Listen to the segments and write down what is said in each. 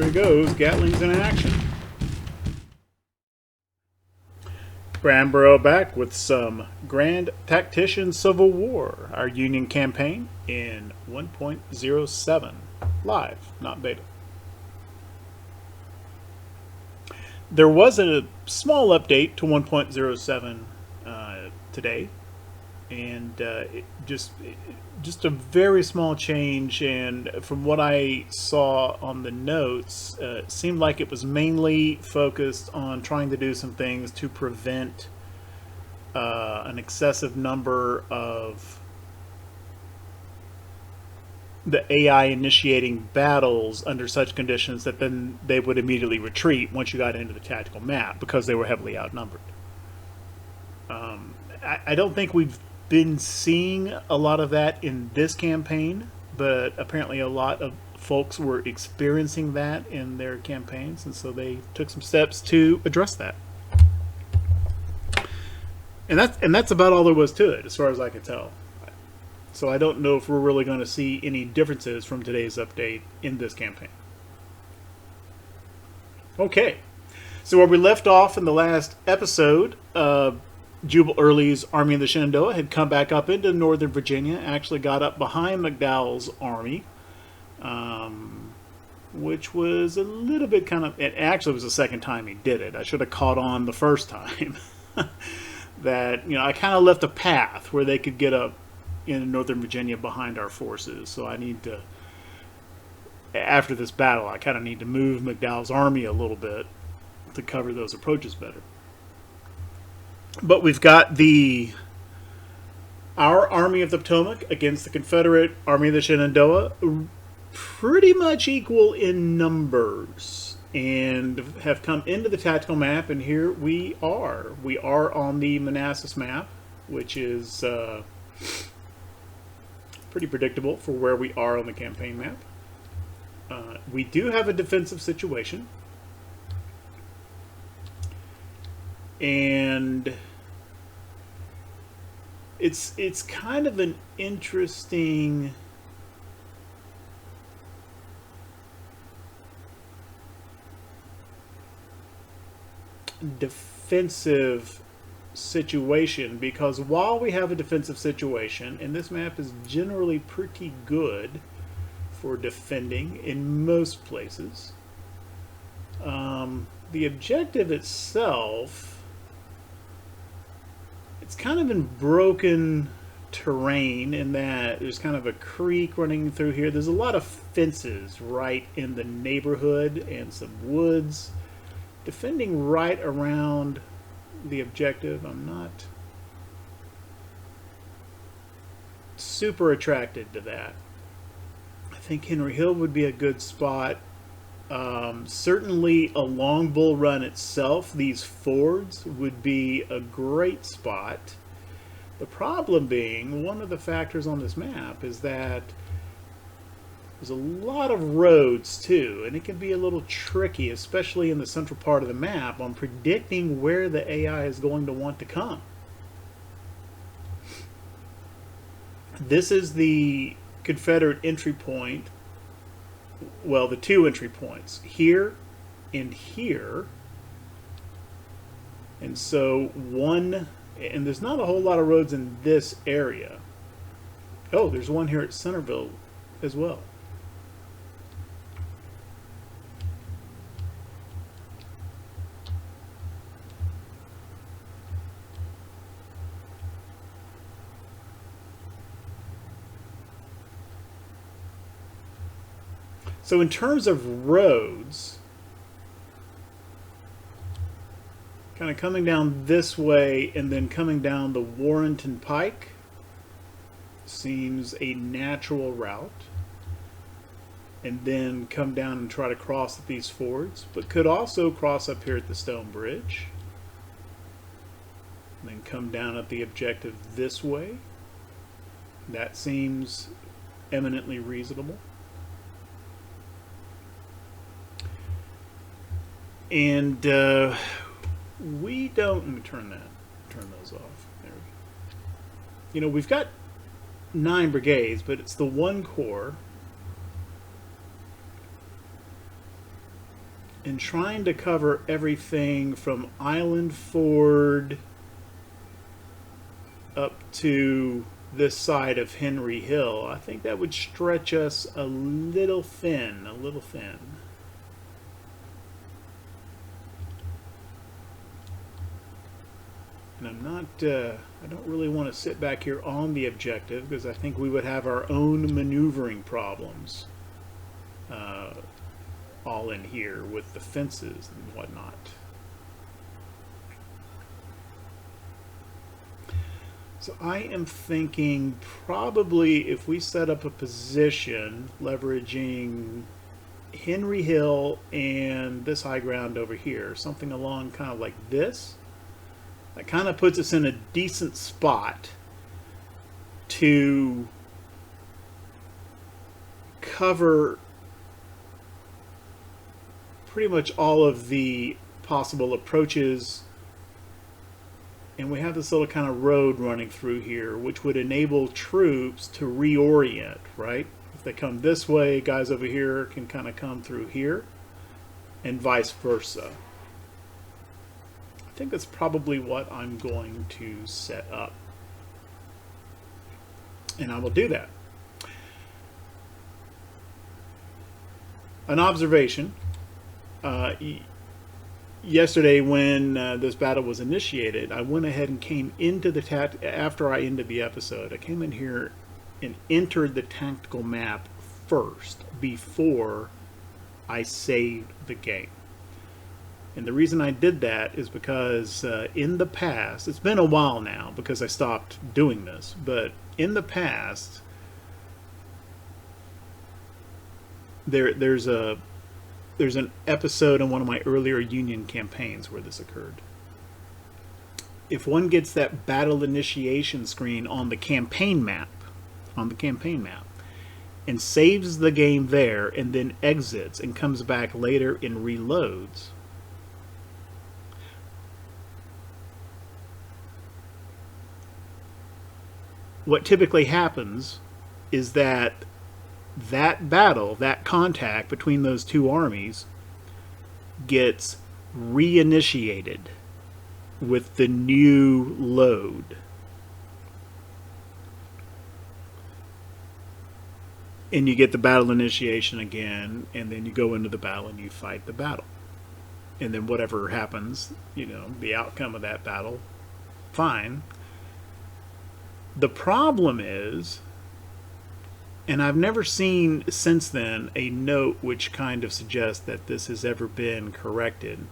he goes. Gatling's in action. Brandborough back with some Grand Tactician Civil War, our Union campaign in 1.07. Live, not beta. There was a small update to 1.07 today, and just a very small change. And from what I saw on the notes, it seemed like it was mainly focused on trying to do some things to prevent an excessive number of the AI initiating battles under such conditions that then they would immediately retreat once you got into the tactical map because they were heavily outnumbered. I don't think we've been seeing a lot of that in this campaign, but apparently a lot of folks were experiencing that in their campaigns, and so they took some steps to address that. And that's about all there was to it, as far as I can tell. So I don't know if we're really going to see any differences from today's update in this campaign. Okay, so where we left off in the last episode, Jubal Early's Army of the Shenandoah had come back up into Northern Virginia, actually got up behind McDowell's army, which was a little bit kind of, it actually was the second time he did it. I should have caught on the first time that, I kind of left a path where they could get up in Northern Virginia behind our forces. So I need to, after this battle, I kind of need to move McDowell's army a little bit to cover those approaches better. But we've got our Army of the Potomac against the Confederate Army of the Shenandoah, pretty much equal in numbers, and have come into the tactical map, and here we are. We are on the Manassas map, which is pretty predictable for where we are on the campaign map. We do have a defensive situation. And it's kind of an interesting defensive situation, because while we have a defensive situation, and this map is generally pretty good for defending in most places, the objective itself, it's kind of in broken terrain in that there's kind of a creek running through here. There's a lot of fences right in the neighborhood and some woods. Defending right around the objective, I'm not super attracted to that. I think Henry Hill would be a good spot. Certainly along Bull Run itself, these fords would be a great spot. The problem being, one of the factors on this map is that there's a lot of roads too, and it can be a little tricky, especially in the central part of the map, on predicting where the AI is going to want to come. This is the Confederate entry point. Well, the two entry points, here and here. And so and there's not a whole lot of roads in this area. Oh, there's one here at Centerville as well. So in terms of roads, kind of coming down this way and then coming down the Warrenton Pike seems a natural route. And then come down and try to cross at these fords, but could also cross up here at the Stone Bridge. And then come down at the objective this way. That seems eminently reasonable. And we don't, let me turn those off. There we go. We've got 9 brigades, but it's the 1 corps and trying to cover everything from Island Ford up to this side of Henry Hill, I think that would stretch us a little thin, And I'm not, I don't really want to sit back here on the objective because I think we would have our own maneuvering problems all in here with the fences and whatnot. So I am thinking probably if we set up a position leveraging Henry Hill and this high ground over here, something along kind of like this, that kind of puts us in a decent spot to cover pretty much all of the possible approaches. And we have this little kind of road running through here, which would enable troops to reorient, right? If they come this way, guys over here can kind of come through here, and vice versa. I think that's probably what I'm going to set up. And I will do that. An observation. Yesterday when this battle was initiated, I went ahead and came into the after I ended the episode, I came in here and entered the tactical map first before I saved the game. And the reason I did that is because in the past, it's been a while now because I stopped doing this, but in the past there's an episode in one of my earlier Union campaigns where this occurred. If one gets that battle initiation screen on the campaign map, and saves the game there and then exits and comes back later and reloads, what typically happens is that battle, that contact between those two armies gets reinitiated with the new load. And you get the battle initiation again, and then you go into the battle and you fight the battle. And then whatever happens, the outcome of that battle, fine. The problem is, and I've never seen since then a note which kind of suggests that this has ever been corrected.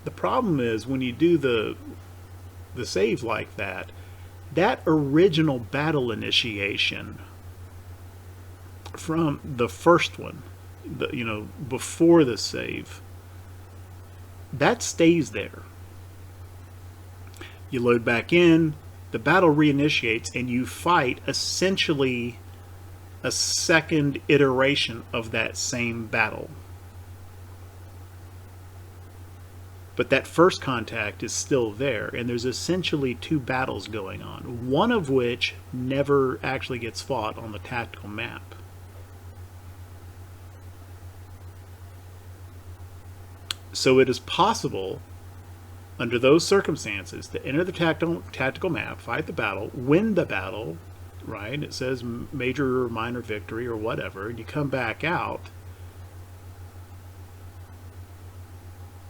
The problem is when you do the save like that, that original battle initiation from the first one, before the save, that stays there. You load back in, the battle reinitiates, and you fight essentially a second iteration of that same battle. But that first contact is still there, and there's essentially two battles going on, one of which never actually gets fought on the tactical map. So it is possible, under those circumstances, to enter the tactical map, fight the battle, win the battle, right? It says major or minor victory or whatever, and you come back out,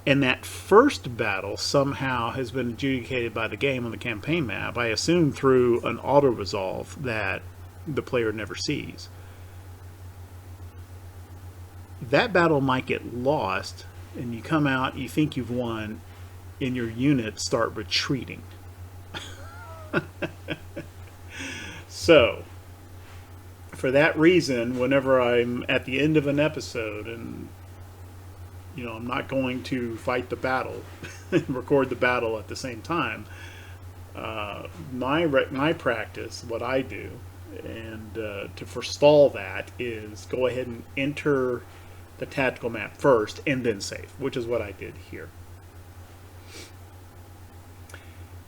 and that first battle somehow has been adjudicated by the game on the campaign map, I assume through an auto-resolve that the player never sees. That battle might get lost, and you come out, you think you've won, and your units start retreating. So, for that reason, whenever I'm at the end of an episode and I'm not going to fight the battle and record the battle at the same time, my practice, what I do, and to forestall that, is go ahead and enter the tactical map first and then save, which is what I did here.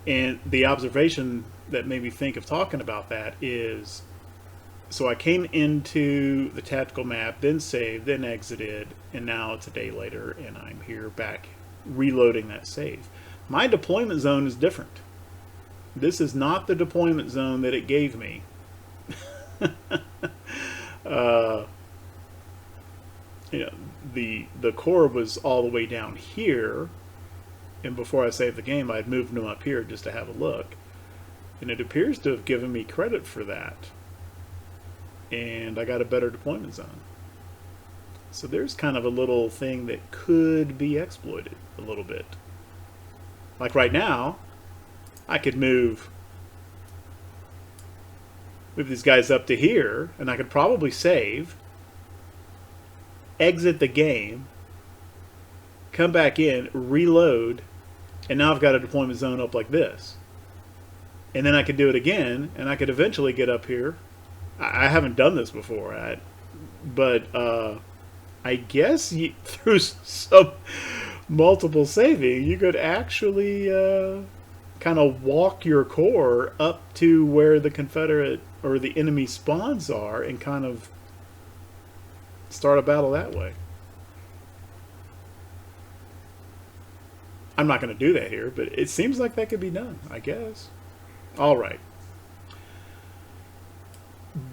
And the observation that made me think of talking about that is So I came into the tactical map, then saved, then exited, and now it's a day later, and I'm here back reloading that save. My deployment zone is different. This is not the deployment zone that it gave me. You know, the core was all the way down here, and before I saved the game, I'd moved them up here just to have a look, and it appears to have given me credit for that. And I got a better deployment zone. So there's kind of a little thing that could be exploited a little bit. Like right now, I could move these guys up to here, and I could probably save, exit the game, come back in, reload, and now I've got a deployment zone up like this. And then I could do it again, and I could eventually get up here. I haven't done this before, but I guess through some multiple saving, you could actually kind of walk your core up to where the Confederate or the enemy spawns are and kind of start a battle that way. I'm not going to do that here, but it seems like that could be done, I guess. All right.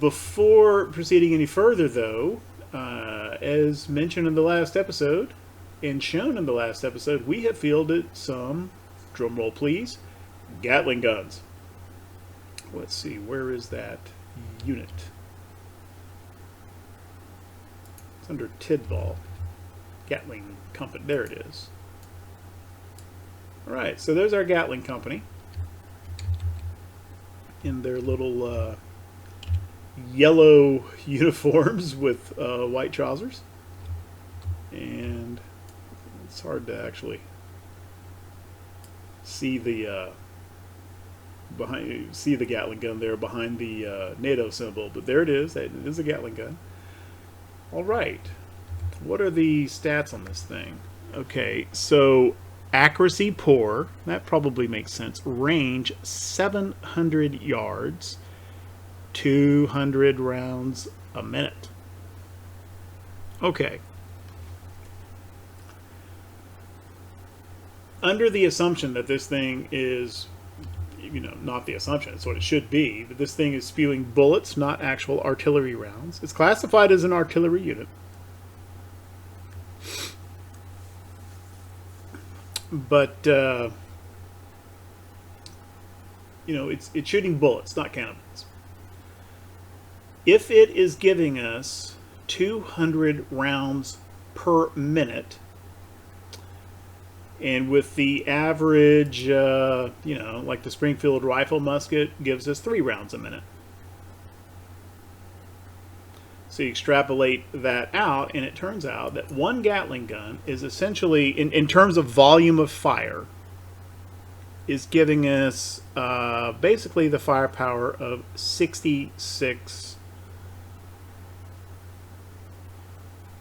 Before proceeding any further, though, as mentioned in the last episode and shown in the last episode, we have fielded some, drumroll please, Gatling guns. Let's see, where is that unit? It's under Tidball. Gatling Company. There it is. Alright, so there's our Gatling Company in their little yellow uniforms with white trousers, and it's hard to actually see the see the Gatling gun there behind the NATO symbol, but there it is. It is a Gatling gun. All right, what are the stats on this thing? Okay, so accuracy poor, that probably makes sense. Range 700 yards. 200 rounds a minute. Okay. Under the assumption that this thing is, not the assumption, it's what it should be, that this thing is spewing bullets, not actual artillery rounds. It's classified as an artillery unit. But, it's shooting bullets, not cannons. If it is giving us 200 rounds per minute, and with the average, like the Springfield rifle musket gives us 3 rounds a minute. So you extrapolate that out, and it turns out that one Gatling gun is essentially, in terms of volume of fire, is giving us basically the firepower of 66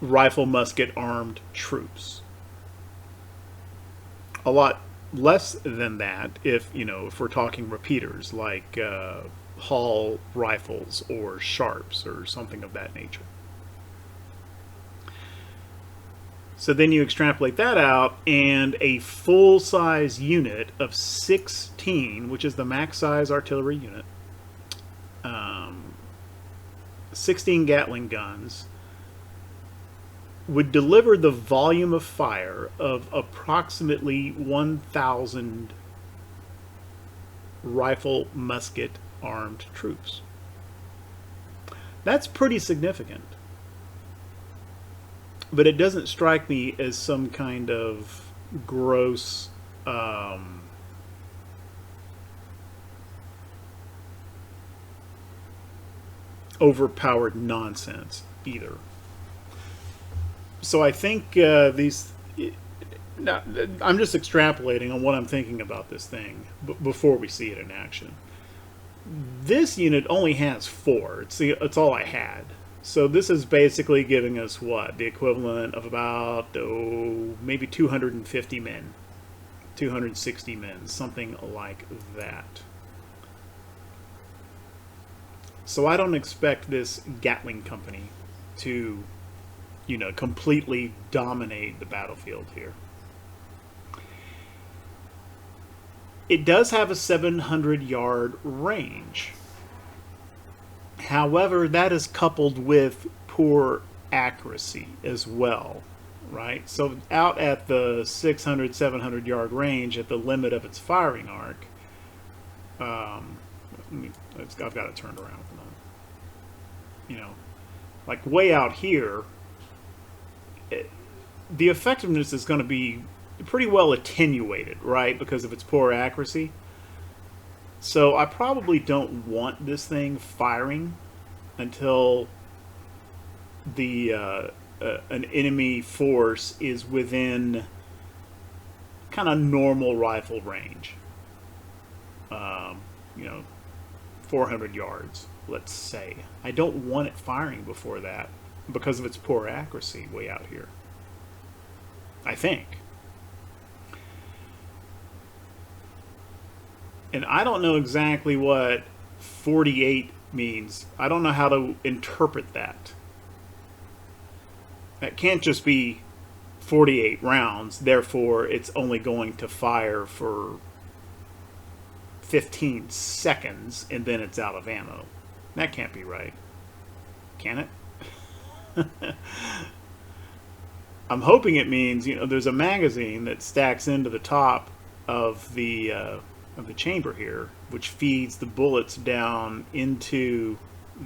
rifle musket armed troops. A lot less than that if we're talking repeaters like Hall rifles or Sharps or something of that nature. So then you extrapolate that out, and a full-size unit of 16, which is the max size artillery unit, 16 Gatling guns, would deliver the volume of fire of approximately 1,000 rifle musket armed troops. That's pretty significant. But it doesn't strike me as some kind of gross overpowered nonsense either. So I think these... Now, I'm just extrapolating on what I'm thinking about this thing before we see it in action. This unit only has 4. It's all I had. So this is basically giving us what? The equivalent of about, maybe 250 men. 260 men. Something like that. So I don't expect this Gatling company to, completely dominate the battlefield here. It does have a 700-yard range. However, that is coupled with poor accuracy as well, right? So out at the 600, 700-yard range at the limit of its firing arc, I've got it turned around. Like way out here, the effectiveness is going to be pretty well attenuated, right, because of its poor accuracy. So I probably don't want this thing firing until the an enemy force is within kind of normal rifle range. 400 yards, let's say. I don't want it firing before that because of its poor accuracy way out here, I think. And I don't know exactly what 48 means. I don't know how to interpret that. That can't just be 48 rounds, therefore it's only going to fire for 15 seconds and then it's out of ammo. That can't be right. Can it? I'm hoping it means, there's a magazine that stacks into the top of the chamber here, which feeds the bullets down into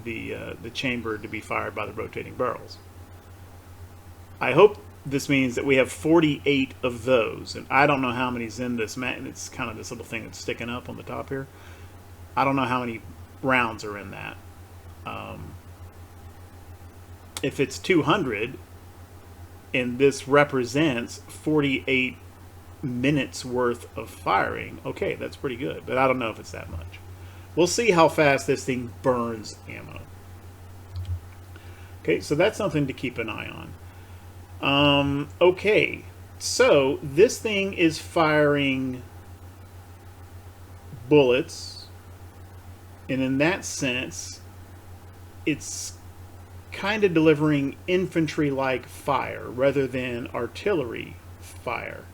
the chamber to be fired by the rotating barrels. I hope this means that we have 48 of those, and I don't know how many's in this and it's kind of this little thing that's sticking up on the top here. I don't know how many rounds are in that. If it's 200 and this represents 48 minutes worth of firing, okay, that's pretty good, but I don't know if it's that much. We'll see how fast this thing burns ammo. Okay, so that's something to keep an eye on. Okay, so this thing is firing bullets, and in that sense, it's kind of delivering infantry-like fire rather than artillery fire.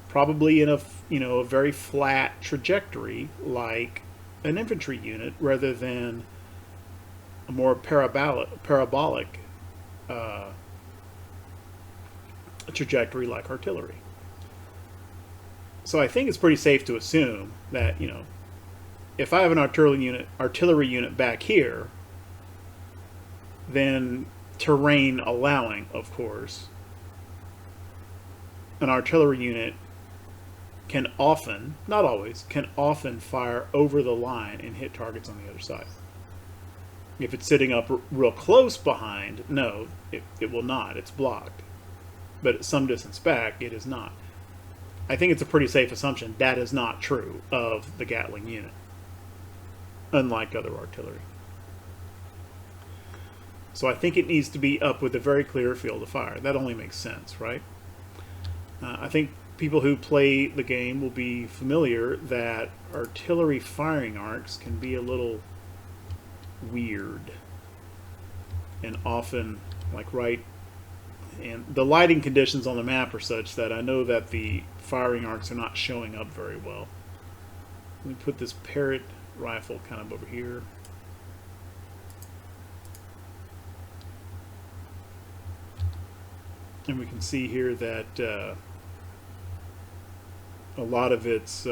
Probably in a very flat trajectory like an infantry unit rather than a more parabolic trajectory like artillery. So I think it's pretty safe to assume that, if I have an artillery unit back here, then terrain allowing, of course, an artillery unit can often, not always, can often fire over the line and hit targets on the other side. If it's sitting up real close behind, no, it will not. It's blocked. But at some distance back, it is not. I think it's a pretty safe assumption that is not true of the Gatling unit, unlike other artillery. So I think it needs to be up with a very clear field of fire. That only makes sense, right? I think people who play the game will be familiar that artillery firing arcs can be a little weird and often and the lighting conditions on the map are such that I know that the firing arcs are not showing up very well. Let me put this Parrot rifle kind of over here. And we can see here that a lot of its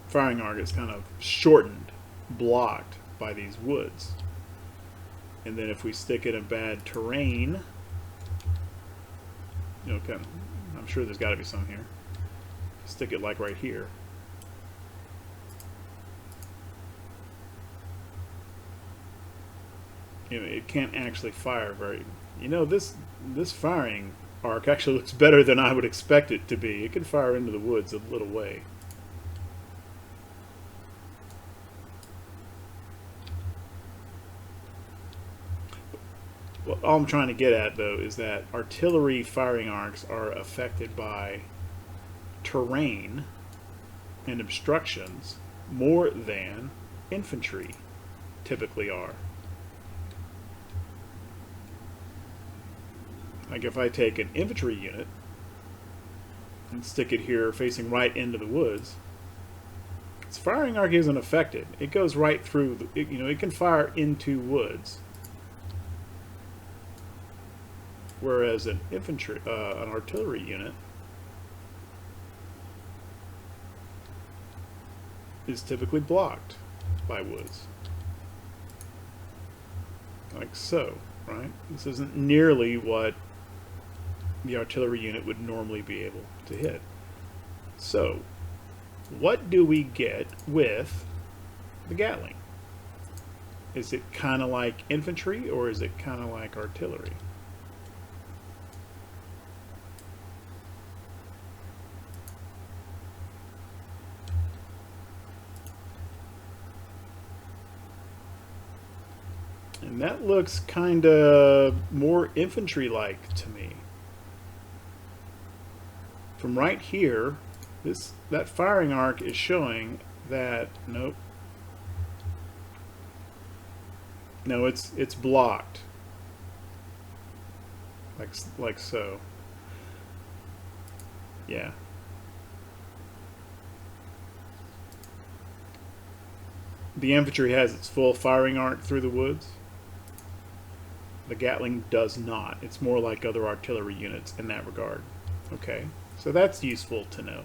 firing arc is kind of shortened, blocked by these woods. And then if we stick it in bad terrain, I'm sure there's got to be some here. Stick it like right here. It can't actually fire very. This firing arc actually looks better than I would expect it to be. It can fire into the woods a little way. Well, all I'm trying to get at, though, is that artillery firing arcs are affected by terrain and obstructions more than infantry typically are. Like if I take an infantry unit and stick it here facing right into the woods, its firing arc isn't affected. It goes right through, it can fire into woods. Whereas an artillery unit is typically blocked by woods. Like so, right? This isn't nearly what the artillery unit would normally be able to hit. So, what do we get with the Gatling? Is it kind of like infantry, or is it kind of like artillery? And that looks kind of more infantry-like to me. From right here, that firing arc is showing that nope. No, it's blocked. Like so. Yeah. The infantry has its full firing arc through the woods. The Gatling does not. It's more like other artillery units in that regard. Okay, so that's useful to know.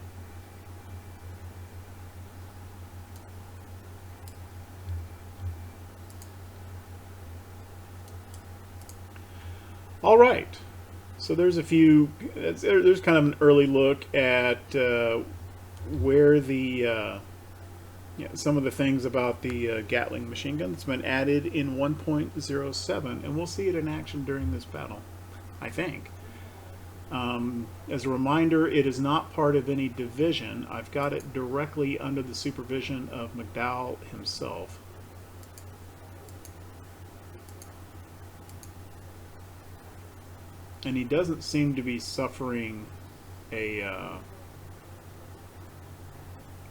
All right, so there's kind of an early look at where the some of the things about the Gatling machine gun that's been added in 1.07, and we'll see it in action during this battle, I think. As a reminder, it is not part of any division. I've got it directly under the supervision of McDowell himself. And he doesn't seem to be suffering a...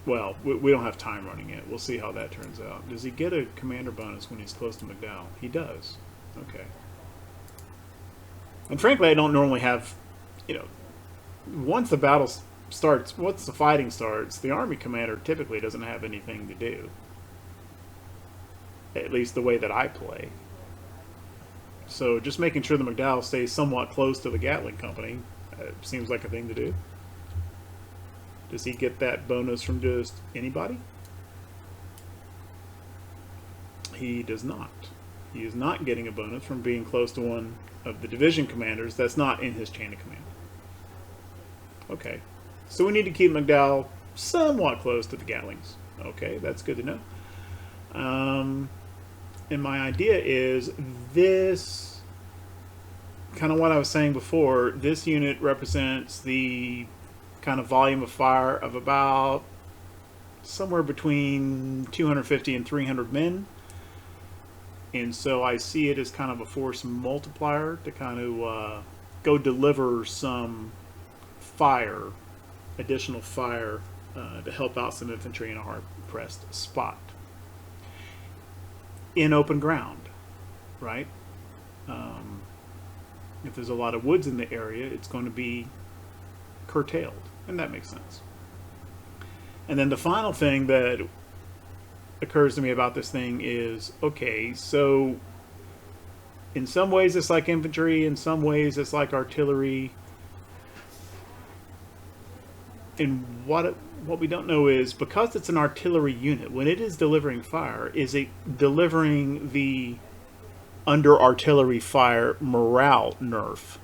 well, we don't have time running it. We'll see how that turns out. Does he get a commander bonus when he's close to McDowell? He does. Okay. And frankly, I don't normally have, once the battle starts, once the fighting starts, the army commander typically doesn't have anything to do. At least the way that I play. So just making sure that McDowell stays somewhat close to the Gatling company seems like a thing to do. Does he get that bonus from just anybody? He does not. He is not getting a bonus from being close to one of the division commanders that's not in his chain of command. Okay. So we need to keep McDowell somewhat close to the Gatlings. Okay, that's good to know. And my idea is this, kind of what I was saying before, this unit represents the kind of volume of fire of about somewhere between 250 and 300 men. And so I see it as kind of a force multiplier to kind of go deliver some fire, additional fire, to help out some infantry in a hard-pressed spot. In open ground, right? If there's a lot of woods in the area, it's going to be curtailed, and that makes sense. And then the final thing that occurs to me about this thing is, okay, so in some ways it's like infantry, in some ways it's like artillery. And what we don't know is, because it's an artillery unit, when it is delivering fire, is it delivering the under artillery fire morale nerf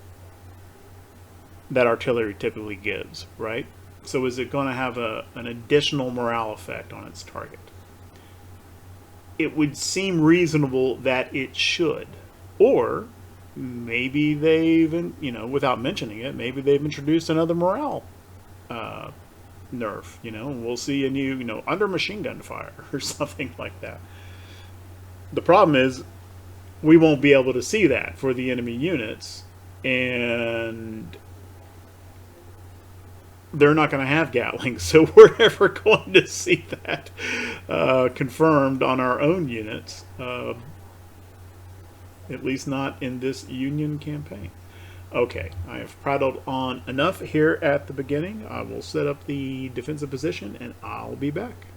that artillery typically gives, right? So is it going to have an additional morale effect on its target? It would seem reasonable that it should. Or maybe they've, without mentioning it, maybe they've introduced another morale nerf, and we'll see a new, under machine gun fire or something like that. The problem is we won't be able to see that for the enemy units, and they're not going to have Gatling, so we're never going to see that confirmed on our own units, at least not in this Union campaign. Okay, I have prattled on enough here at the beginning. I will set up the defensive position and I'll be back.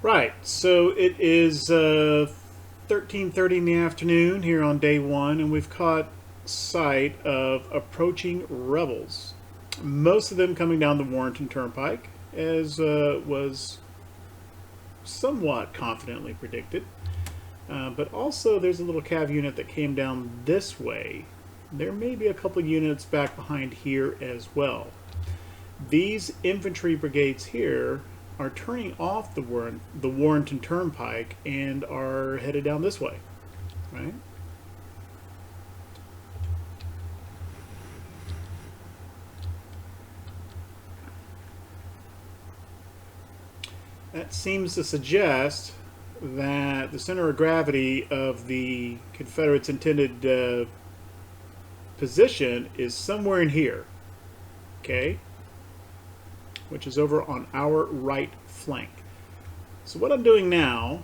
Right, so it is 13:30 in the afternoon here on day one, and we've caught sight of approaching rebels. Most of them coming down the Warrenton Turnpike, as was somewhat confidently predicted. But also there's a little cav unit that came down this way. There may be a couple units back behind here as well. These infantry brigades here are turning off the Warrenton Turnpike and are headed down this way, right? That seems to suggest that the center of gravity of the Confederates' intended position is somewhere in here, okay? Which is over on our right flank. So what I'm doing now,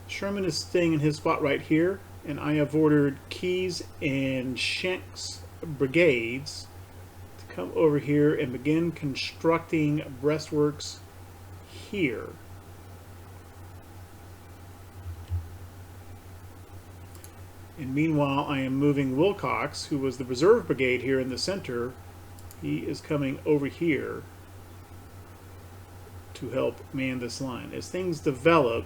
Sherman is staying in his spot right here, and I have ordered Keyes and Schenk's brigades to come over here and begin constructing breastworks here. And meanwhile, I am moving Wilcox, who was the reserve brigade here in the center. He is coming over here to help man this line. As things develop,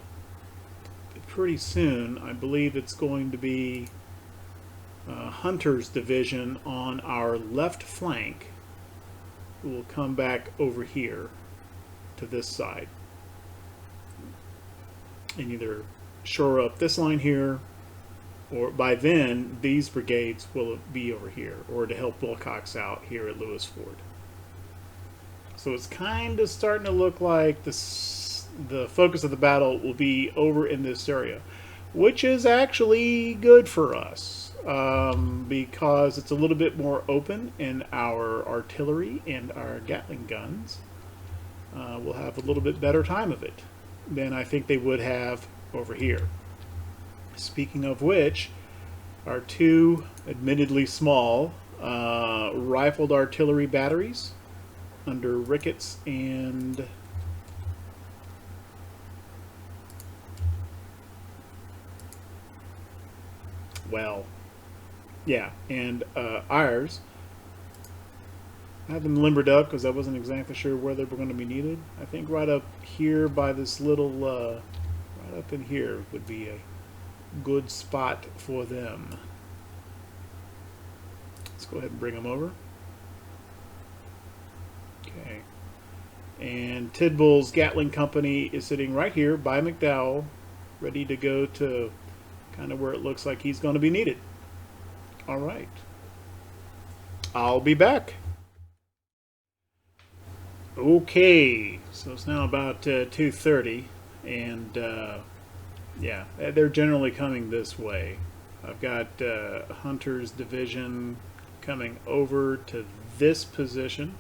pretty soon, I believe it's going to be Hunter's division on our left flank who will come back over here to this side and either shore up this line here, or by then these brigades will be over here, or to help Wilcox out here at Lewis Ford. So it's kind of starting to look like the focus of the battle will be over in this area, which is actually good for us because it's a little bit more open, and our artillery and our Gatling guns will have a little bit better time of it than I think they would have over here. Speaking of which, our two admittedly small rifled artillery batteries under Ricketts and Ayers. I had them limbered up because I wasn't exactly sure where they were going to be needed. I think right up here by this little, right up in here would be a good spot for them. Let's go ahead and bring them over. Okay. And Tidball's Gatling Company is sitting right here by McDowell, ready to go to kind of where it looks like he's going to be needed. All right. I'll be back. Okay, so it's now about 2:30, and yeah, they're generally coming this way. I've got Hunter's division coming over to this position.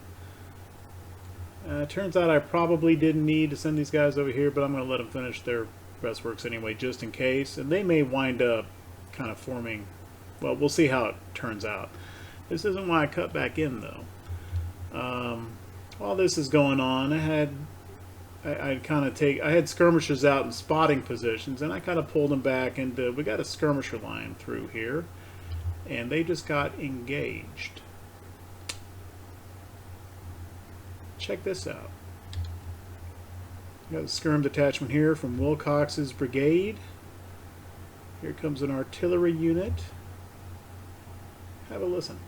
Turns out I probably didn't need to send these guys over here, but I'm going to let them finish their breastworks anyway, just in case. And they may wind up kind of forming, well, we'll see how it turns out. This isn't why I cut back in, though. While this is going on, I had skirmishers out in spotting positions, and I kind of pulled them back, and we got a skirmisher line through here, and they just got engaged. Check this out. Got a skirm detachment here from Wilcox's brigade. Here comes an artillery unit. Have a listen.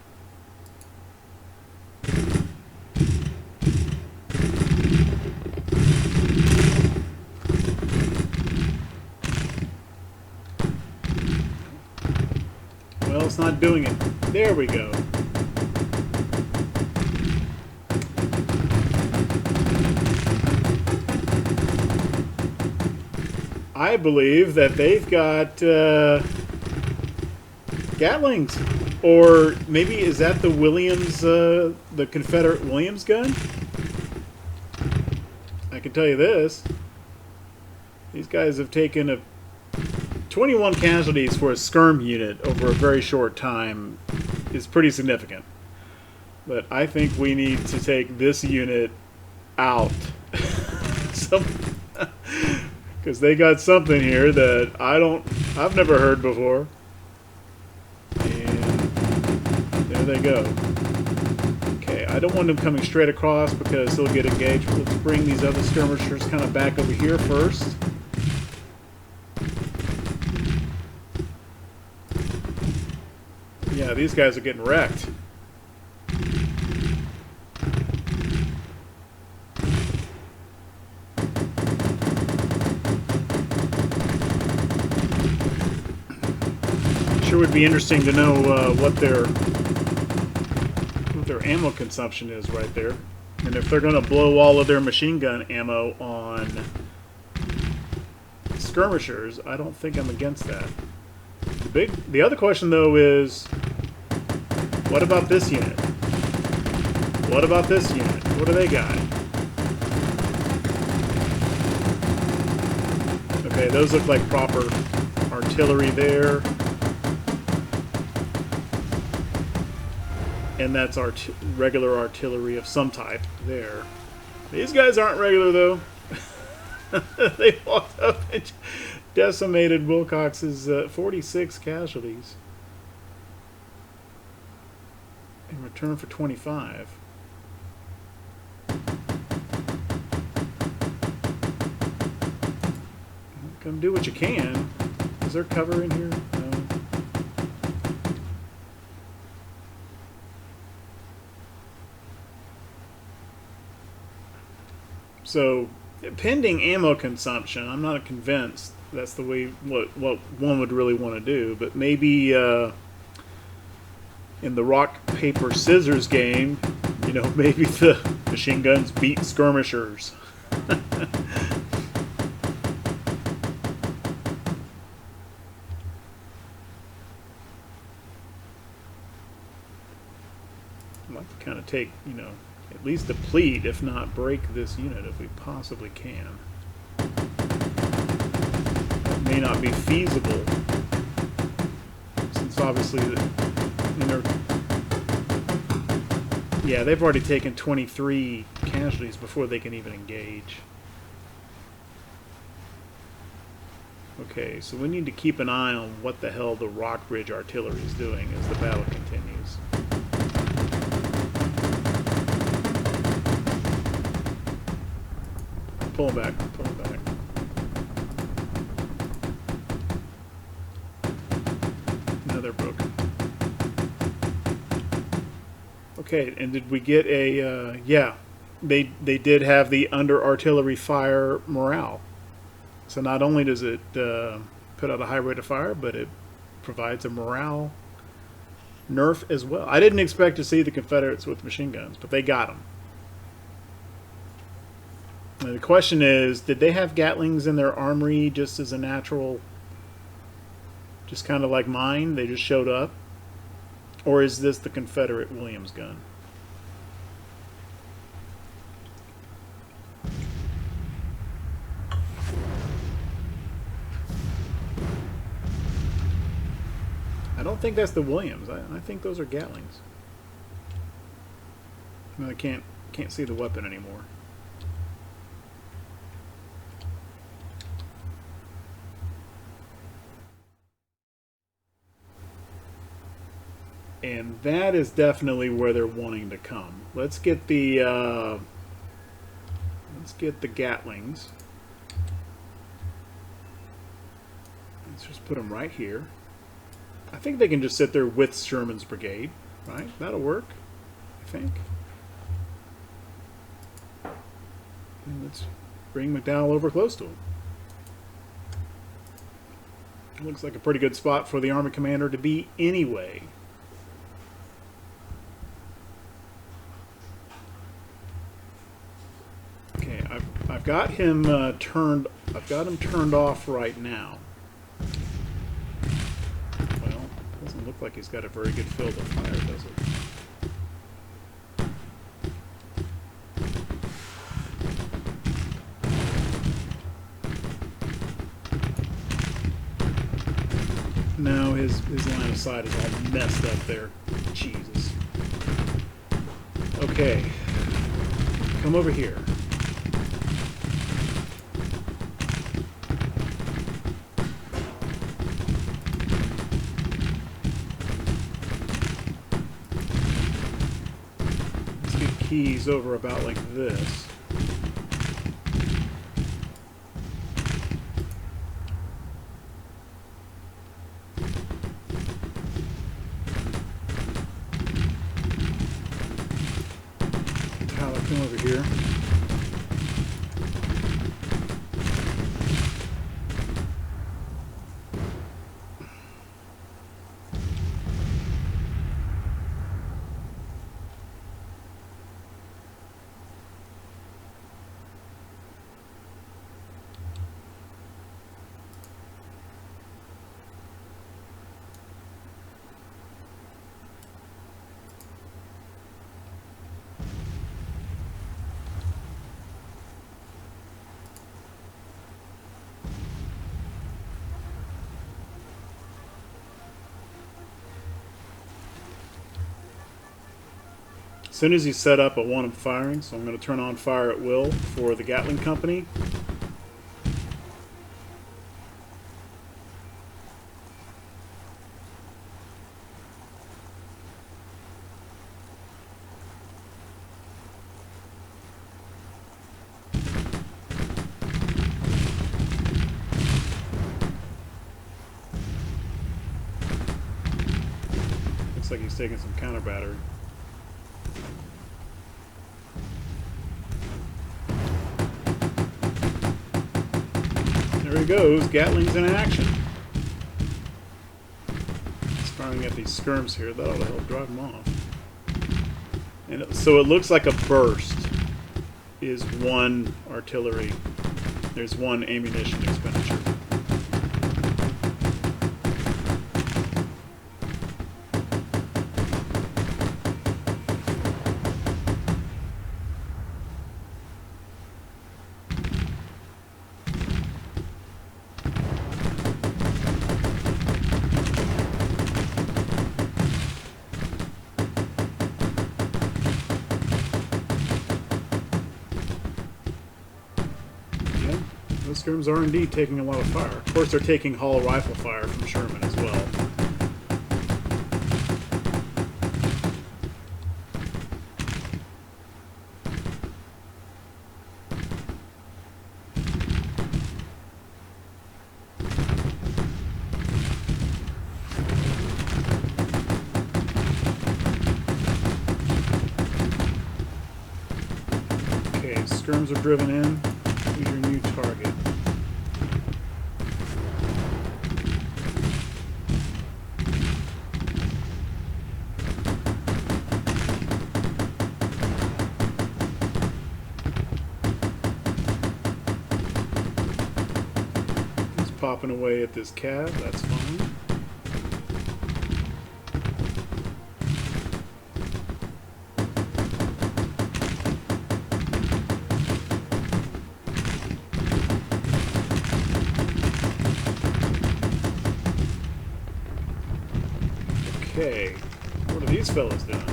Well, it's not doing it. There we go. I believe that they've got Gatlings, or maybe is that the Williams, the Confederate Williams gun? I can tell you this: these guys have taken a 21 casualties for a skirm unit over a very short time is pretty significant. But I think we need to take this unit out. Because they got something here that I've never heard before. And there they go. Okay, I don't want them coming straight across because they'll get engaged. Let's bring these other skirmishers kind of back over here first. Yeah, these guys are getting wrecked. Sure would be interesting to know what their ammo consumption is right there, and if they're going to blow all of their machine gun ammo on skirmishers, I don't think I'm against that. The other question though is, what about this unit? What about this unit? What do they got? Okay, those look like proper artillery there. And that's regular artillery of some type there. These guys aren't regular, though. They walked up and decimated Wilcox's 46 casualties. In return for 25. Come do what you can. Is there cover in here? No. So, pending ammo consumption, I'm not convinced that's the way what one would really want to do. But maybe in the rock paper scissors game, you know, maybe the machine guns beat skirmishers. I'd like to kind of take, you know, at least deplete, if not break this unit if we possibly can. That may not be feasible, since obviously yeah, they've already taken 23 casualties before they can even engage. Okay, so we need to keep an eye on what the hell the Rockbridge artillery is doing as the battle continues. Pull back, pull back. Now they're broken. Okay, and did we get a, yeah, they did have the under artillery fire morale. So not only does it put out a high rate of fire, but it provides a morale nerf as well. I didn't expect to see the Confederates with machine guns, but they got them. Now the question is, did they have Gatlings in their armory just as a natural, just kind of like mine, they just showed up? Or is this the Confederate Williams gun? I don't think that's the Williams. I think those are Gatlings. I can't see the weapon anymore. And that is definitely where they're wanting to come. Let's get the Gatlings. Let's just put them right here. I think they can just sit there with Sherman's brigade, right? That'll work, I think. And let's bring McDowell over close to him. Looks like a pretty good spot for the Army Commander to be anyway. Okay, I've got him turned. I've got him turned off right now. Well, doesn't look like he's got a very good field of fire, does it? No, his line of sight is all messed up there. Jesus. Okay. Come over here. Let's get keys over about like this. Come over here. As soon as he's set up, I want him firing, so I'm going to turn on fire at will for the Gatling Company. Looks like he's taking some counter battery. There he goes, Gatling's in action. He's firing at these skirms here. That ought to help drive them off. And so it looks like a burst is one artillery. There's one ammunition expenditure. Those skirms are indeed taking a lot of fire. Of course, they're taking Hall rifle fire from Sherman as well. Okay, skirms are driven in. Who's your new target? He's popping away at this cab, that's fine. Okay, what are these fellas doing?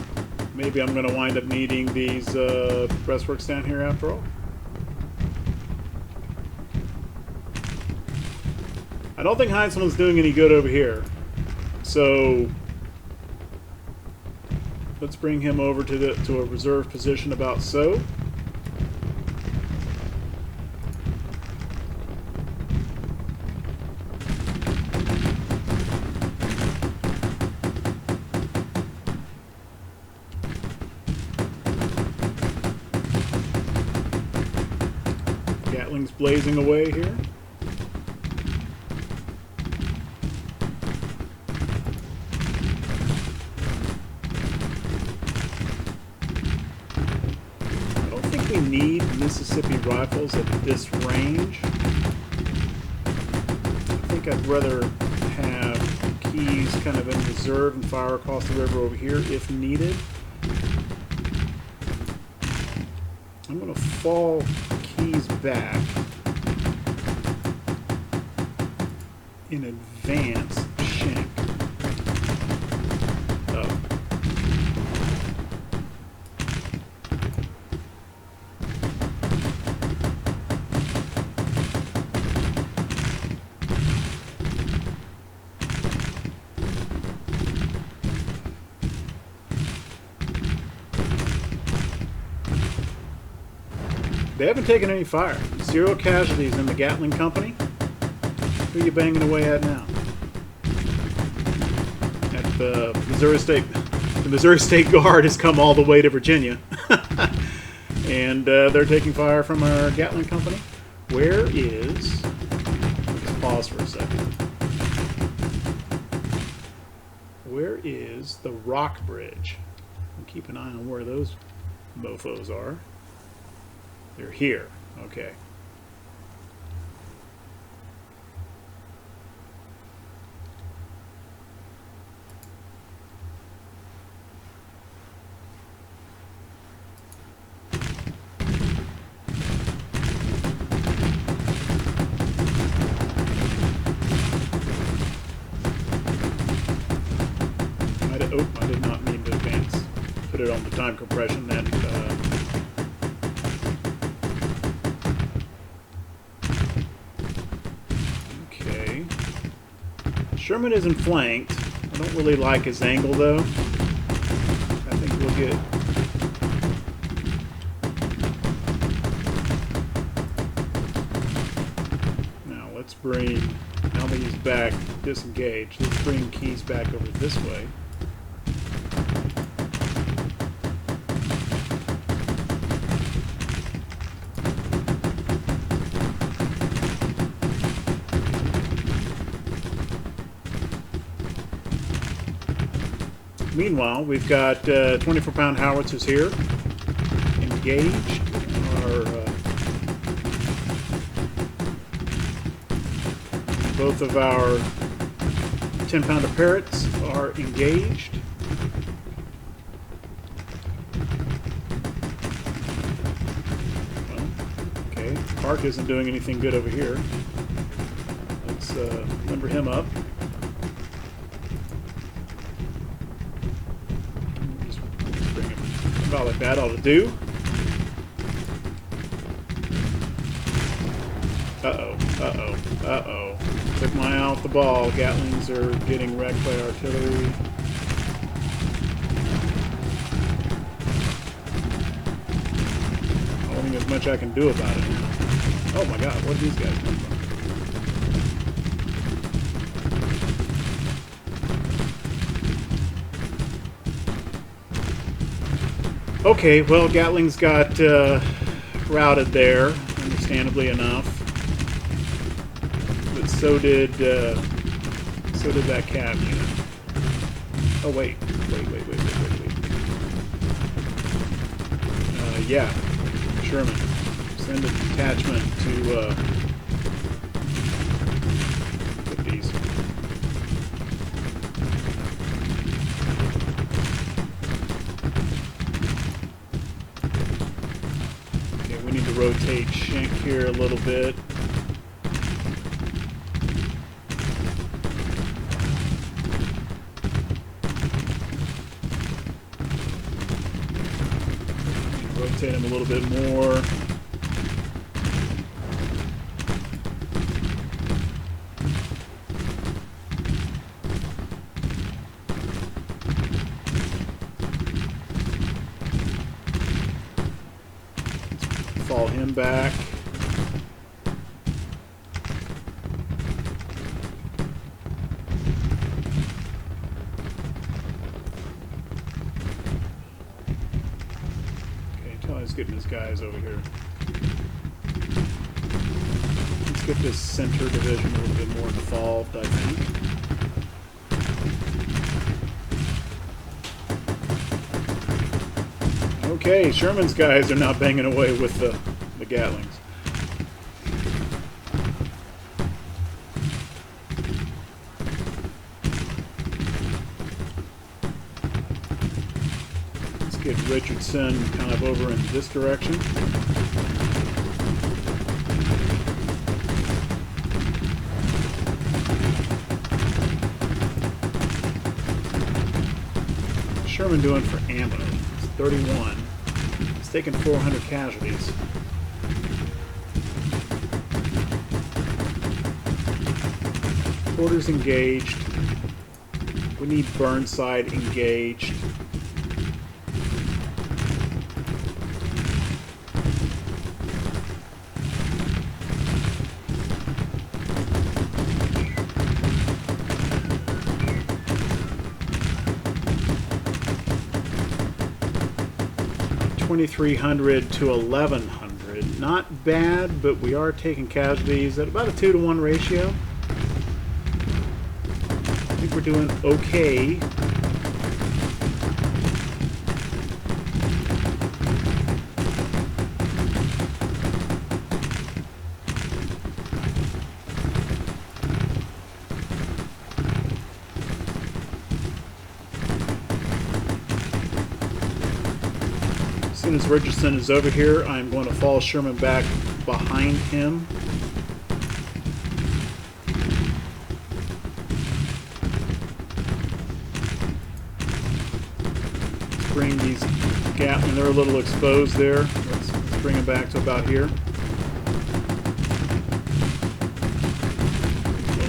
Maybe I'm going to wind up needing these breastworks down here after all. I don't think Heinzelman's doing any good over here. So let's bring him over to a reserve position about so. Gatling's blazing away here. I don't think we need Mississippi rifles at this range. I think I'd rather have keys kind of in reserve and fire across the river over here if needed. I'm going to fall keys back in advance shank. They haven't taken any fire. 0 casualties in the Gatling Company. Who are you banging away at now? At the Missouri State. The Missouri State Guard has come all the way to Virginia. And they're taking fire from our Gatling Company. Where is... Let's pause for a second. Where is the Rock Bridge? And keep an eye on where those mofos are. They're here. Okay. I did not mean to advance. Put it on the time compression. That okay. Sherman isn't flanked. I don't really like his angle though. I think we'll get. Now let's bring. Now that he's back disengaged, let's bring Keys back over this way. Meanwhile, we've got 24-pound howitzers here, engaged. Both of our 10-pounder Parrots are engaged. Well, okay, Park isn't doing anything good over here. Let's limber him up. About like that ought to do. Uh-oh. Took my eye off the ball. Gatlings are getting wrecked by artillery. I don't think there's much I can do about it now. Oh my god, where did these guys come from? Okay, well, Gatling's got routed there, understandably enough. But so did that cab unit. Oh wait. Yeah, Sherman, send a detachment to put these. Rotate Shank here a little bit. Rotate him a little bit more. Fall him back. Okay, until he's getting his guys over here. Let's get this center division a little bit more involved, I think. Okay, Sherman's guys are now banging away with the Gatlings. Let's get Richardson kind of over in this direction. What's Sherman doing for ammo? It's 31. He's taken 400 casualties. Porter's engaged. We need Burnside engaged. 2,300 to 1,100. Not bad, but we are taking casualties at about a 2-to-1 ratio. I think we're doing okay. As soon as Richardson is over here, I'm going to fall Sherman back behind him. Let's bring these Gatling, they're a little exposed there. Let's bring them back to about here.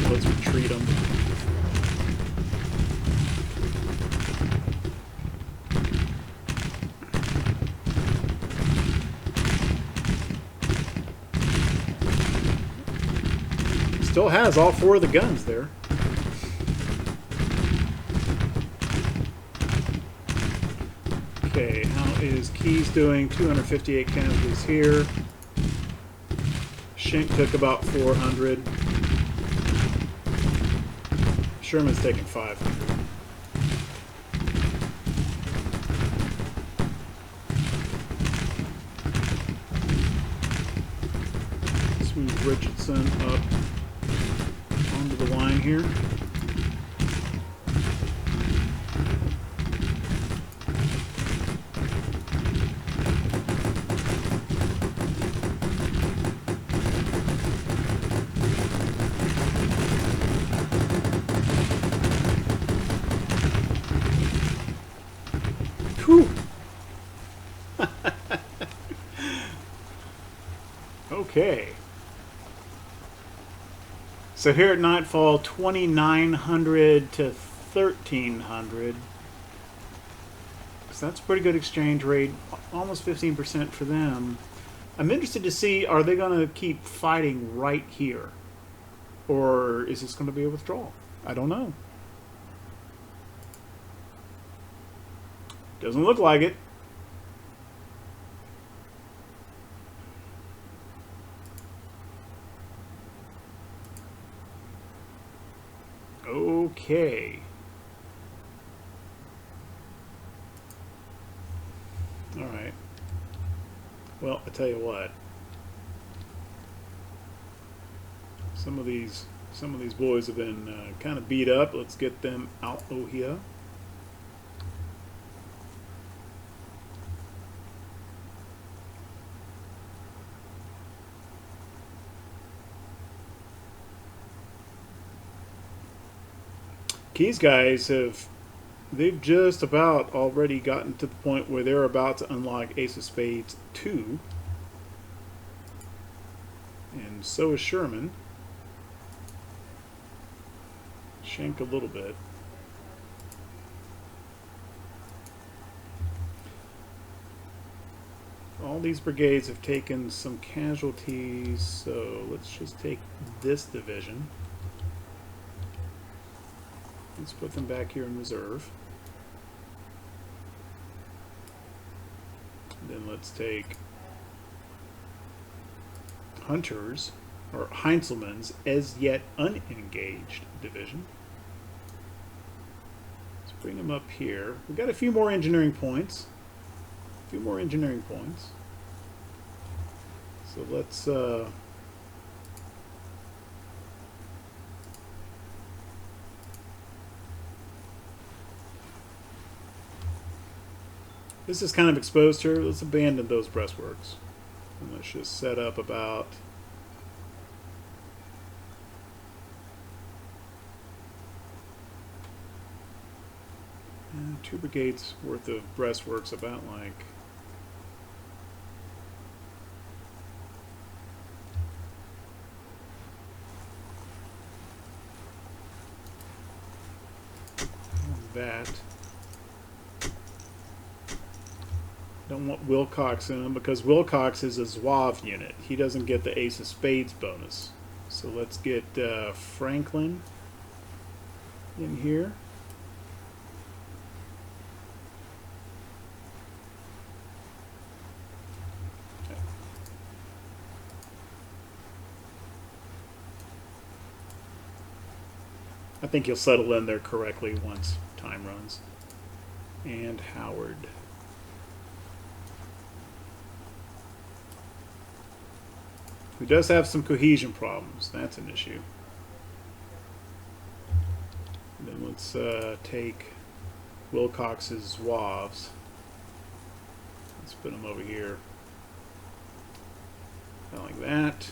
Let's retreat them. Still has all 4 of the guns there. Okay, how is Keyes doing? 258 casualties here. Schenck took about 400. Sherman's taking 500. Let's move Richardson up onto the line here. Whew. Okay. So here at nightfall, 2,900 to 1,300. So that's a pretty good exchange rate, almost 15% for them. I'm interested to see, are they going to keep fighting right here? Or is this going to be a withdrawal? I don't know. Doesn't look like it. Okay. All right. Well, I tell you what. Some of these boys have been kind of beat up. Let's get them out of here. Keyes guys they've just about already gotten to the point where they're about to unlock Ace of Spades 2. And so is Sherman. Schenck a little bit. All these brigades have taken some casualties, so let's just take this division. Let's put them back here in reserve. Then let's take Hunter's, or Heinzelman's, as yet unengaged division. Let's bring them up here. We've got a few more engineering points. So let's this is kind of exposed here. Let's abandon those breastworks. And let's just set up about two brigades worth of breastworks, about like that. Don't want Wilcox in them because Wilcox is a Zouave unit. He doesn't get the Ace of Spades bonus. So let's get Franklin in here. I think he'll settle in there correctly once time runs. And Howard. Who does have some cohesion problems. That's an issue. And then let's take Wilcox's Zouaves. Let's put them over here. Like that.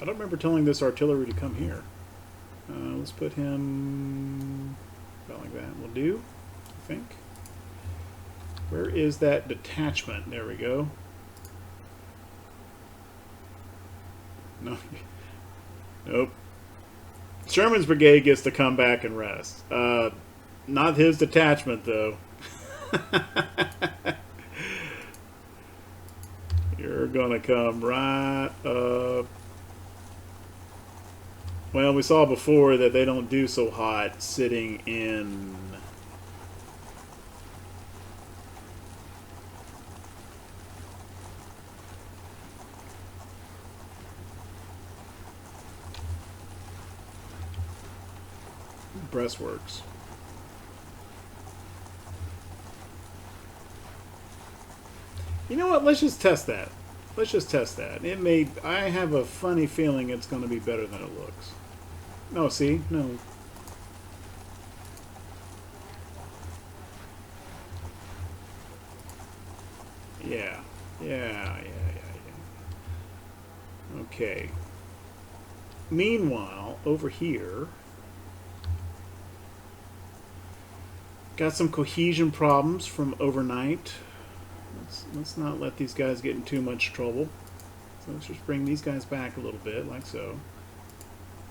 I don't remember telling this artillery to come here. Let's put him about like that. Will do, I think. Where is that detachment? There we go. No. Nope. Sherman's brigade gets to come back and rest. Not his detachment, though. You're gonna come right up. Well, we saw before that they don't do so hot sitting in breastworks. You know what? Let's just test that. Let's just test that. It may. I have a funny feeling it's going to be better than it looks. No, see? No. Yeah. Yeah. Okay. Meanwhile, over here, got some cohesion problems from overnight. Let's not let these guys get in too much trouble. So let's just bring these guys back a little bit, like so.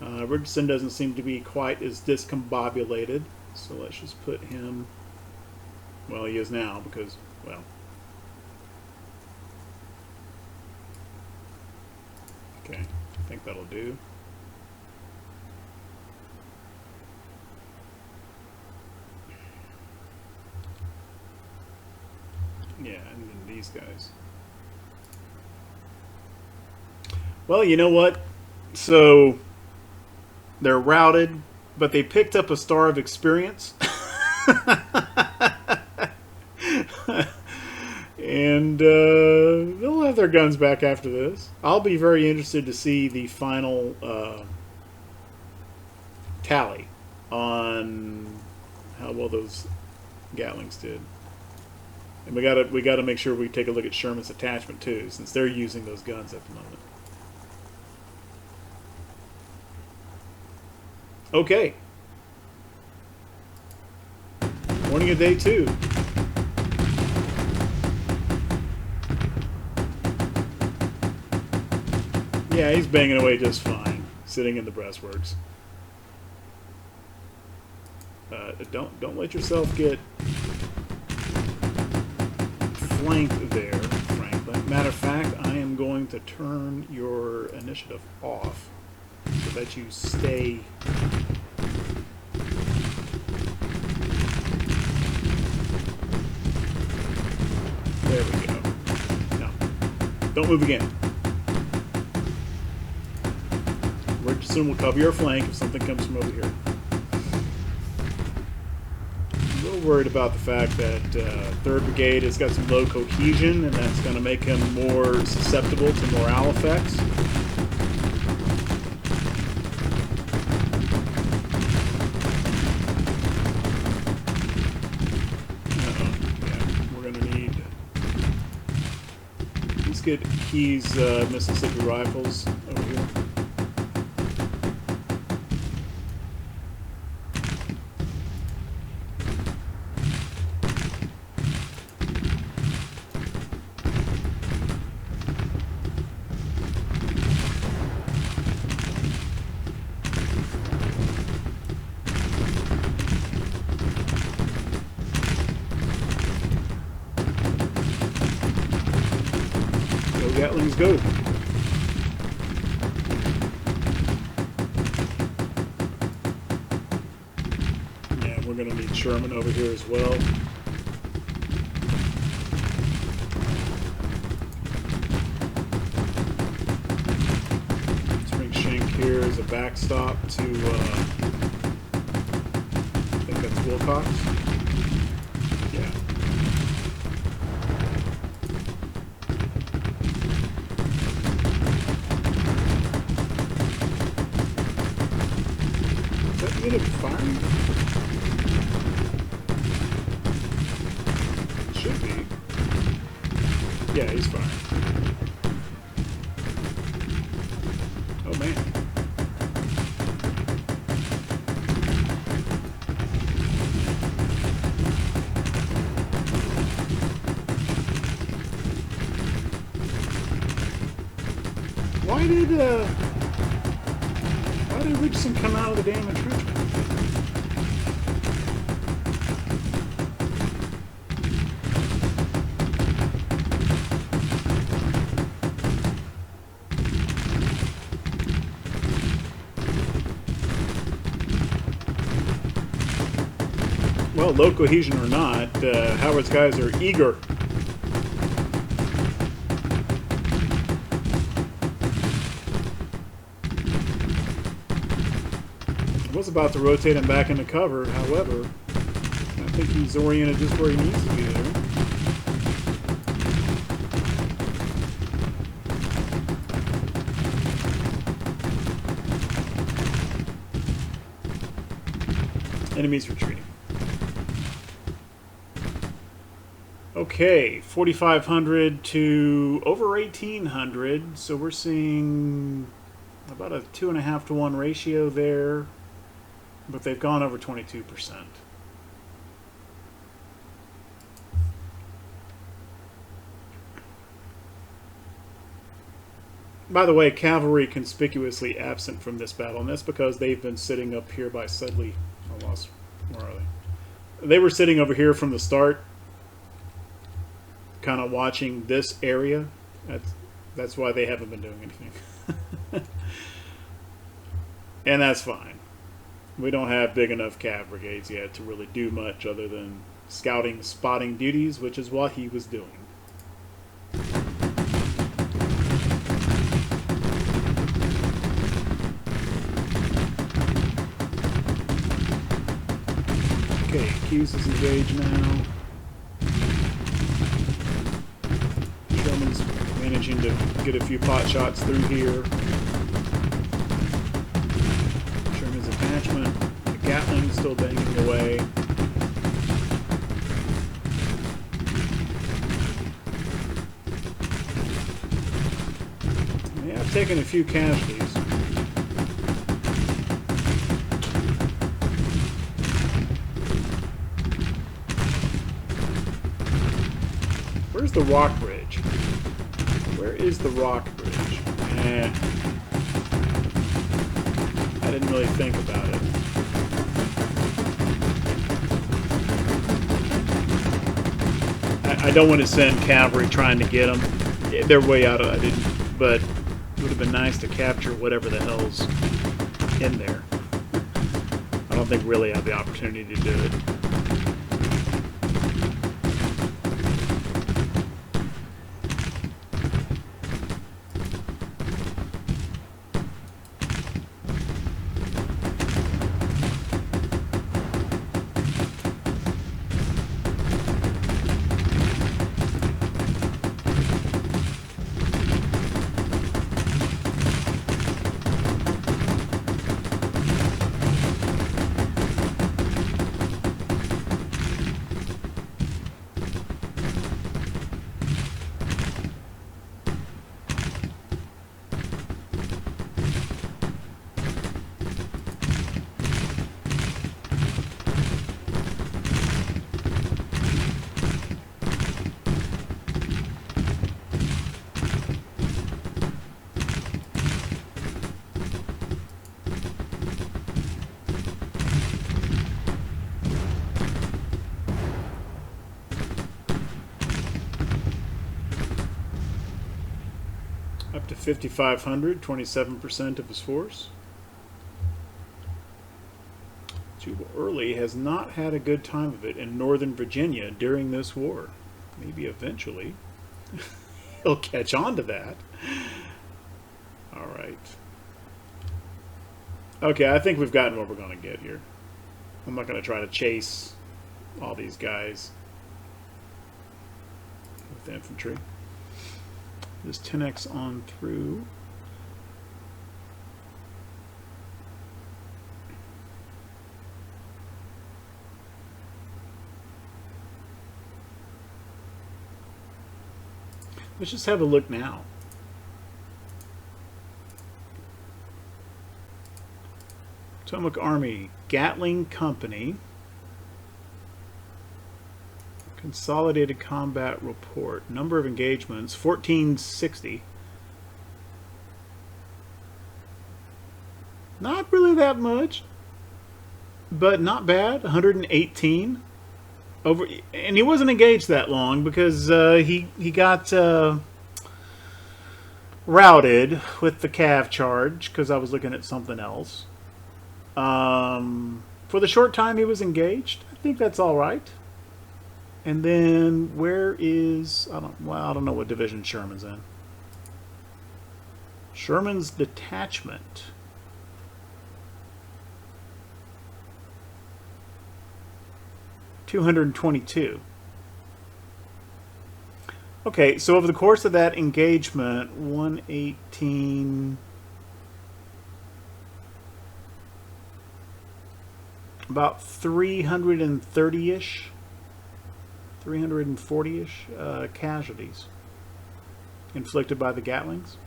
Richardson doesn't seem to be quite as discombobulated, so let's just put him, well, he is now because, well. Okay, I think that'll do. Yeah, and then these guys. Well, you know what? So they're routed, but they picked up a star of experience. And they'll have their guns back after this. I'll be very interested to see the final tally on how well those Gatlings did. And we gotta make sure we take a look at Sherman's attachment too, since they're using those guns at the moment. Okay. Morning of day 2. Yeah, he's banging away just fine, sitting in the breastworks. Don't let yourself get flanked there, Franklin. Matter of fact, I am going to turn your initiative off so that you stay. There we go. No, don't move again. Richardson will cover your flank if something comes from over here. I'm a little worried about the fact that 3rd Brigade has got some low cohesion, and that's going to make him more susceptible to morale effects. Yeah, we're going to need... Let's get Key's Mississippi Rifles over here. Gatlings go. Yeah, we're going to need Sherman over here as well. as a backstop to, I think that's Wilcox. Yeah. Is that unit firing? Should be. Yeah, he's firing. Oh man. Why did Richardson come out of the damn entrenchment? Well, low cohesion or not, Howard's guys are eager. I was about to rotate him back into cover, however, I think he's oriented just where he needs to be there. Enemies retreating. Okay, 4,500 to over 1,800, so we're seeing about a 2.5 to 1 ratio there, but they've gone over 22%. By the way, cavalry conspicuously absent from this battle, and that's because they've been sitting up here by Sedley. I lost. Where are they? They were sitting over here from the start, kind of watching this area. That's why they haven't been doing anything. And that's fine. We don't have big enough cav brigades yet to really do much other than scouting, spotting duties, which is what he was doing. Okay, Q's is engaged now. Sherman's managing to get a few pot shots through here. Sherman's attachment. The Gatling still banging away. Yeah, I've taken a few casualties. Where's the rock bridge? Where is the rock bridge? I didn't really think about it. I don't want to send cavalry trying to get them. They're way out of it. But it would have been nice to capture whatever the hell's in there. I don't think really I have the opportunity to do it. Up to 5,500, 27% of his force. Jubal Early has not had a good time of it in Northern Virginia during this war. Maybe eventually he'll catch on to that. All right. Okay, I think we've gotten what we're going to get here. I'm not going to try to chase all these guys with infantry. Just 10x on through. Let's just have a look now. Potomac Army, Gatling Company, Consolidated Combat Report, number of engagements, 1460. Not really that much, but not bad, 118. Over, and he wasn't engaged that long because he got routed with the Cav charge because I was looking at something else. For the short time he was engaged, I think that's all right. And then where is I don't know what division Sherman's in. Sherman's detachment. $222. Okay, so over the course of that engagement, 118, about 330-ish, 340-ish casualties inflicted by the Gatlings.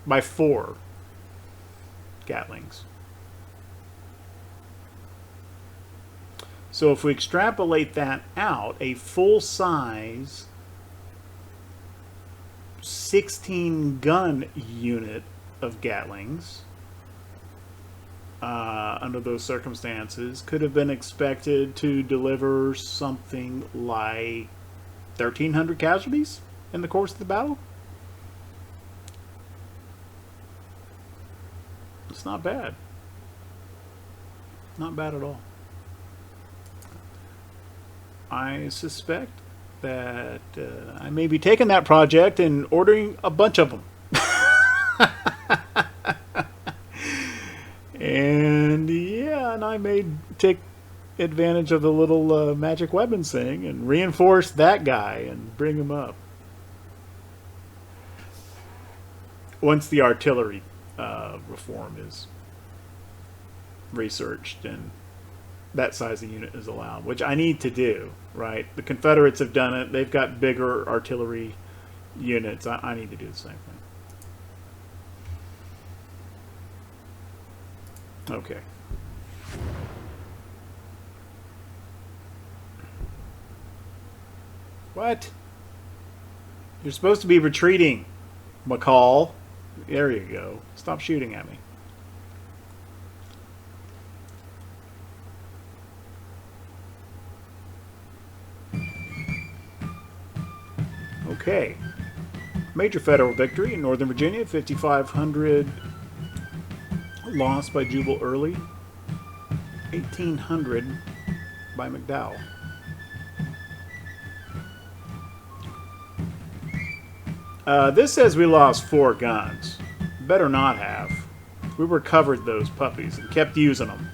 By 4 Gatlings. So if we extrapolate that out, a full-size 16-gun unit of Gatlings under those circumstances could have been expected to deliver something like 1,300 casualties in the course of the battle. It's not bad. Not bad at all. I suspect that I may be taking that project and ordering a bunch of them. And yeah, and I may take advantage of the little magic weapons thing and reinforce that guy and bring him up. Once the artillery reform is researched and that size of unit is allowed, which I need to do, right? The Confederates have done it. They've got bigger artillery units. I need to do the same thing. Okay. What? You're supposed to be retreating, McCall. There you go. Stop shooting at me. Okay. Major federal victory in Northern Virginia, 5,500 lost by Jubal Early, 1,800 by McDowell. This says we lost 4 guns. Better not have. We recovered those puppies and kept using them.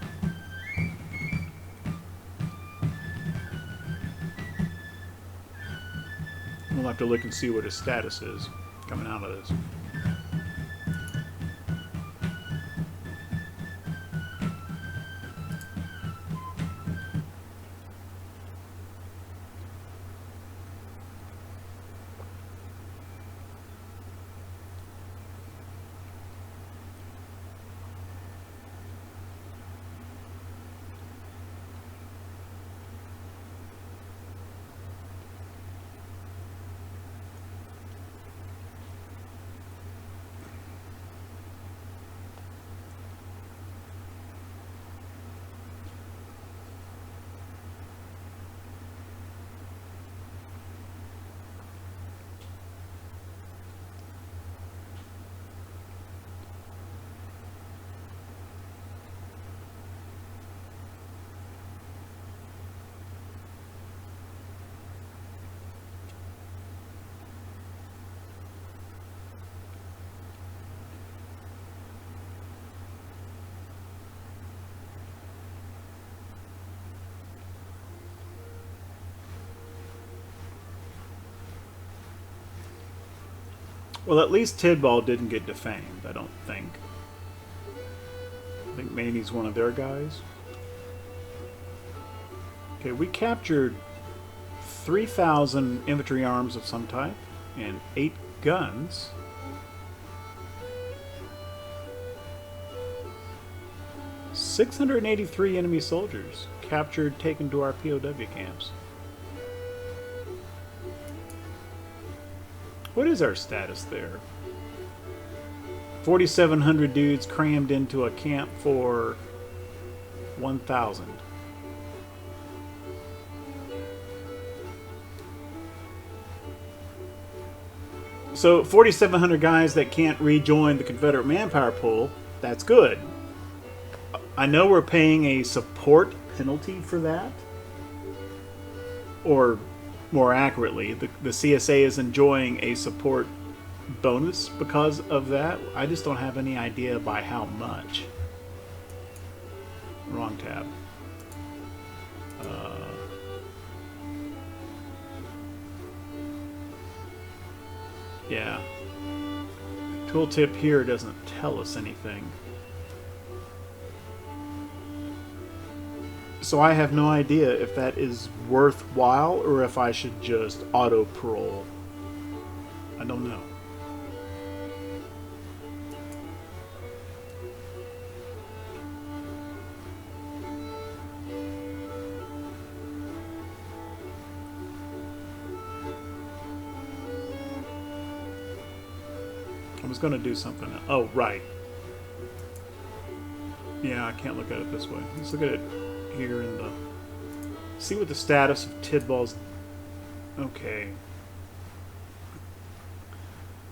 We'll have to look and see what his status is coming out of this. Well, at least Tidball didn't get defamed, I don't think. I think Maney's one of their guys. Okay, we captured 3,000 infantry arms of some type and 8 guns. $683 enemy soldiers captured, taken to our POW camps. What is our status there? 4,700 dudes crammed into a camp for 1,000. So 4,700 guys that can't rejoin the Confederate manpower pool, that's good. I know we're paying a support penalty for that. Or more accurately, the CSA is enjoying a support bonus because of that. I just don't have any idea by how much. Wrong tab. Yeah. Tooltip here doesn't tell us anything. So I have no idea if that is worthwhile or if I should just auto-parole. I don't know. I was going to do something. Oh, right. Yeah, I can't look at it this way. Let's look at it here in the... See what the status of Tidball's... Okay.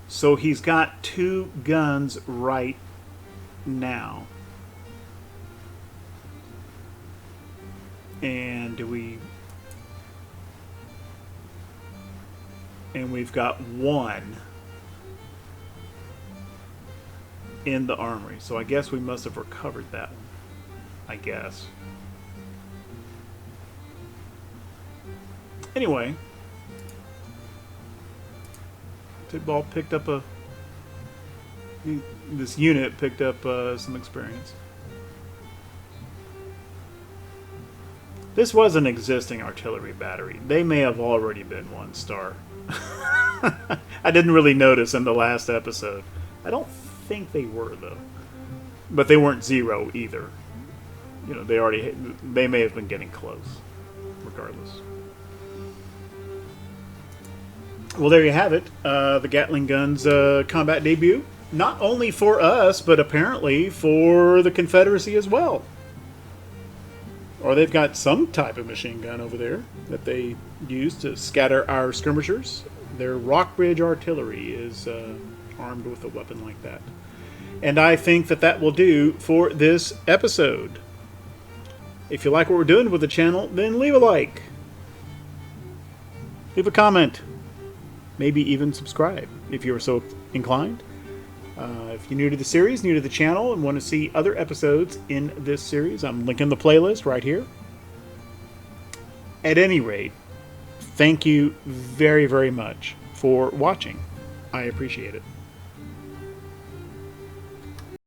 So he's got 2 guns right now. And we've got 1 in the armory. So I guess we must have recovered that one. I guess. Anyway, Tidball picked up this unit picked up some experience. This was an existing artillery battery. They may have already been 1 star. I didn't really notice in the last episode. I don't think they were, though. But they weren't 0 either. You know, they may have been getting close, regardless. Well, there you have it. The Gatling Guns combat debut. Not only for us, but apparently for the Confederacy as well. Or they've got some type of machine gun over there that they use to scatter our skirmishers. Their Rockbridge artillery is armed with a weapon like that. And I think that that will do for this episode. If you like what we're doing with the channel, then leave a like. Leave a comment. Maybe even subscribe if you're so inclined. If you're new to the series, new to the channel, and want to see other episodes in this series, I'm linking the playlist right here. At any rate, thank you very, very much for watching. I appreciate it.